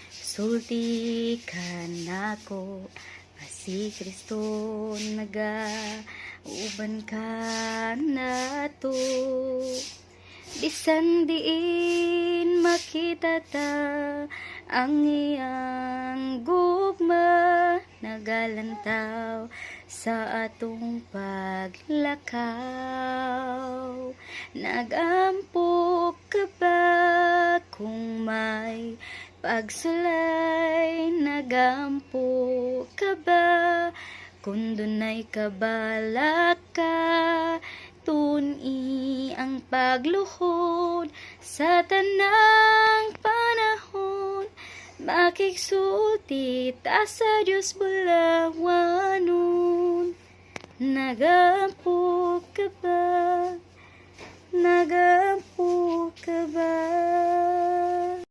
Sulti ka nako, si Kristo uban ka nato. Bisan diin makita ta ang iyang gugma, nagalantaw sa atong paglakaw. Nagampok ka ba kung may pagsulay? Nagampo ka ba kung dunay kabalak ka? Tuni ang pagluhod sa tanang panahon, makigsulti ta sa Diyos bulawanon. Nagampo ka ba? Nagampo ka ba?